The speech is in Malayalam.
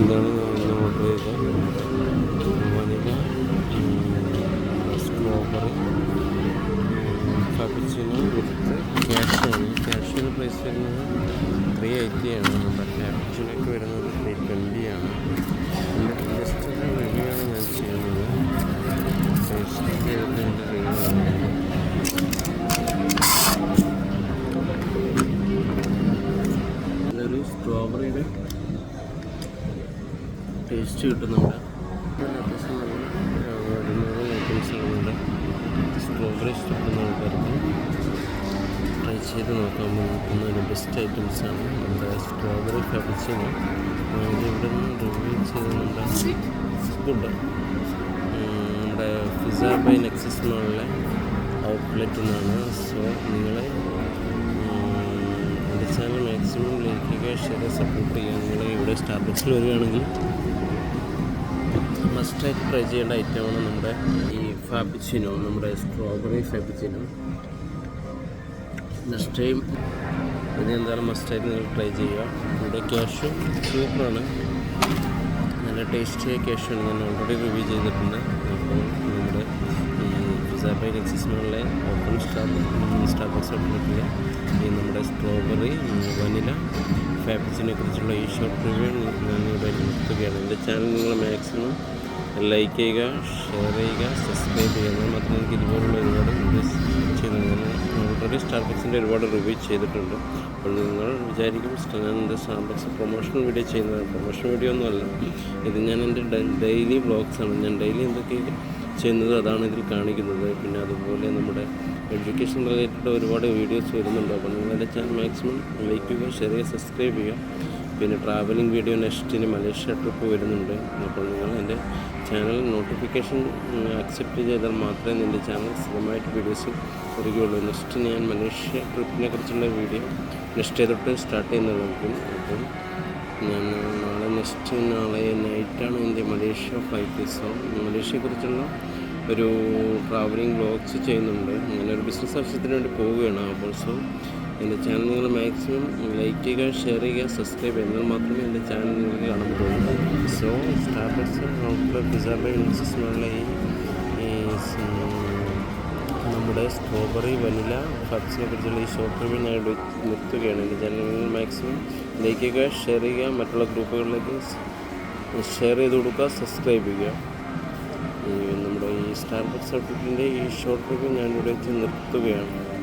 ഇതാണ് ഞാൻ ഇന്ന് ഓർഡർ ചെയ്ത വനില സ്ട്രോബറി ഫാപ്പിച്ചിനോ വിത്ത് ക്യാഷ്യൂണ്. ക്യാഷ്യൂന് പ്രൈസ് വരുന്നത് 380 ആണ്. നമ്മുടെ ഫാപ്പിച്ചിനൊക്കെ വരുന്നത് 320 ആണ്. ജസ്റ്റ് ഒരു റിവ്യൂ ആണ് ഞാൻ ചെയ്യുന്നത്. ടേസ്റ്റ് ചെയ്തിട്ട് എൻ്റെ റിവ്യൂ ആണ്. നല്ലൊരു സ്ട്രോബറിയുടെ ടേസ്റ്റ് കിട്ടുന്നുണ്ട്. അത്യാവശ്യം നല്ല വരുന്നതും ഐറ്റംസുകളുണ്ട്. സ്ട്രോബറി ഇഷ്ടപ്പെടുന്ന ആൾക്കാർക്ക് ട്രൈ ചെയ്ത് നോക്കാൻ പറ്റുന്ന ഒരു ബെസ്റ്റ് ഐറ്റംസാണ് നമ്മുടെ സ്ട്രോബറി ഫാപ്പിച്ചിനോ. ഇവിടെ നിന്ന് റിവ്യൂ ചെയ്യുന്നുണ്ട്. ഫുഡ് നമ്മുടെ പിസ്സ ബൈ നെക്സസ് മോളിലെ ഔട്ട്ലെറ്റിൽ നിന്നാണ്. സോ നിങ്ങൾ എൻ്റെ ചാനൽ മാക്സിമം ലൈക്ക് ചെയ്യുക, ഷെയർ സപ്പോർട്ട് ചെയ്യുക. നിങ്ങൾ ഇവിടെ സ്റ്റാർബക്സിൽ വരികയാണെങ്കിൽ മസ്റ്റായിട്ട് ട്രൈ ചെയ്യേണ്ട ഐറ്റമാണ് നമ്മുടെ ഈ ഫാപ്പിച്ചിനോ, നമ്മുടെ സ്ട്രോബറി ഫാപ്പിച്ചിനോ. നെക്സ്റ്റ് ടൈം ഇത് എന്തായാലും മസ്റ്റായിട്ട് നിങ്ങൾ ട്രൈ ചെയ്യുക. ഇവിടെ ക്യാഷ്യൂ സൂപ്പറാണ്, നല്ല ടേസ്റ്റിയായ ക്യാഷ്യൂ ആണ്. ഞാൻ ഓൾറെഡി റിവ്യൂ ചെയ്തിട്ടുണ്ട്. അപ്പോൾ നമ്മുടെ പിസ്സ ബൈ നെക്സസ് മോളിലെ ഓപ്പൺ സ്റ്റാർബക്സ് ഔട്ട്ലെറ്റിലെ ഈ നമ്മുടെ സ്ട്രോബറി വനില ഫാപ്പിച്ചിനെ കുറിച്ചുള്ള ഈ ഷോർട്ട് റിവ്യൂ ഞാനിവിടെ നിർത്തുകയാണ്. എൻ്റെ ചാനൽ നിങ്ങൾ മാക്സിമം ലൈക്ക് ചെയ്യുക, ഷെയർ ചെയ്യുക, സബ്സ്ക്രൈബ് ചെയ്യുക. മാത്രമേ എനിക്ക് ഇതുപോലുള്ള ഒരുപാട് വീഡിയോസ് ചെയ്യുന്നത്. ഞാൻ ഓൾറെഡി സ്റ്റാർബക്സിൻ്റെ ഒരുപാട് റിവ്യൂ ചെയ്തിട്ടുണ്ട്. അപ്പോൾ നിങ്ങൾ വിചാരിക്കും ഞാൻ എൻ്റെ സ്റ്റാർബക്സ് പ്രൊമോഷണൽ വീഡിയോ ചെയ്യുന്നത്. പ്രൊമോഷൻ വീഡിയോ ഒന്നുമല്ല ഇത്. ഞാൻ എൻ്റെ ഡെയിലി വ്ളോഗ്സാണ്. ഞാൻ ഡെയിലി എന്തൊക്കെയാണ് ചെയ്യുന്നത് അതാണ് ഇതിൽ കാണിക്കുന്നത്. പിന്നെ അതുപോലെ നമ്മുടെ എഡ്യൂക്കേഷൻ റിലേറ്റഡ് ഒരുപാട് വീഡിയോസ് വരുന്നുണ്ട്. അപ്പോൾ നിങ്ങളുടെ ചാനൽ മാക്സിമം ലൈക്ക് ചെയ്യുക, ഷെയർ ചെയ്യുക, സബ്സ്ക്രൈബ് ചെയ്യുക. പിന്നെ ട്രാവലിംഗ് വീഡിയോ നെക്സ്റ്റിന് മലേഷ്യ ട്രിപ്പ് വരുന്നുണ്ട്. അപ്പോൾ നിങ്ങൾ എൻ്റെ ചാനൽ നോട്ടിഫിക്കേഷൻ അക്സെപ്റ്റ് ചെയ്താൽ മാത്രമേ എൻ്റെ ചാനൽ സ്ഥിരമായിട്ട് വീഡിയോസ് വരികയുള്ളൂ. നെക്സ്റ്റ് ഞാൻ മലേഷ്യ ട്രിപ്പിനെ കുറിച്ചുള്ള വീഡിയോ നെക്സ്റ്റ് തൊട്ട് സ്റ്റാർട്ട് ചെയ്യുന്നതായിരിക്കും. അപ്പം ഞാൻ നാളെ നൈറ്റാണ് എൻ്റെ മലേഷ്യ ഫ്ലൈറ്റ്. സോ മലേഷ്യയെക്കുറിച്ചുള്ള ഒരു ട്രാവലിംഗ് വ്ളോഗ്സ് ചെയ്യുന്നുണ്ട്. ഞാനൊരു ബിസിനസ് ആവശ്യത്തിന് വേണ്ടി പോവുകയാണ്. അപ്പോൾ സോ എൻ്റെ ചാനൽ നിങ്ങൾ മാക്സിമം ലൈക്ക് ചെയ്യുക, ഷെയർ ചെയ്യുക, സബ്സ്ക്രൈബ് ചെയ്യുക. എന്നാൽ മാത്രമേ എൻ്റെ ചാനൽ നിങ്ങൾക്ക് കാണാൻ പറ്റുള്ളൂ. So Starbucks outlet pizza by Nexus മോളിലെ ഈ നമ്മുടെ സ്ട്രോബറി വനില ഫാപ്പിച്ചിനെ കുറിച്ചുള്ള ഈ ഷോർട്ട് റിവ്യൂ ഞാൻ നിർത്തുകയാണ്. എൻ്റെ ചാനൽ മാക്സിമം ലൈക്ക് ചെയ്യുക, ഷെയർ ചെയ്യുക, മറ്റുള്ള ഗ്രൂപ്പുകളിലേക്ക് ഷെയർ ചെയ്ത് കൊടുക്കുക, സബ്സ്ക്രൈബ് ചെയ്യുക. നമ്മുടെ ഈ സ്റ്റാർബക്സ് ഔട്ട്ലെറ്റിൻ്റെ ഈ ഷോർട്ട് റിവ്യൂ ഞാനിവിടെ വെച്ച് നിർത്തുകയാണ്.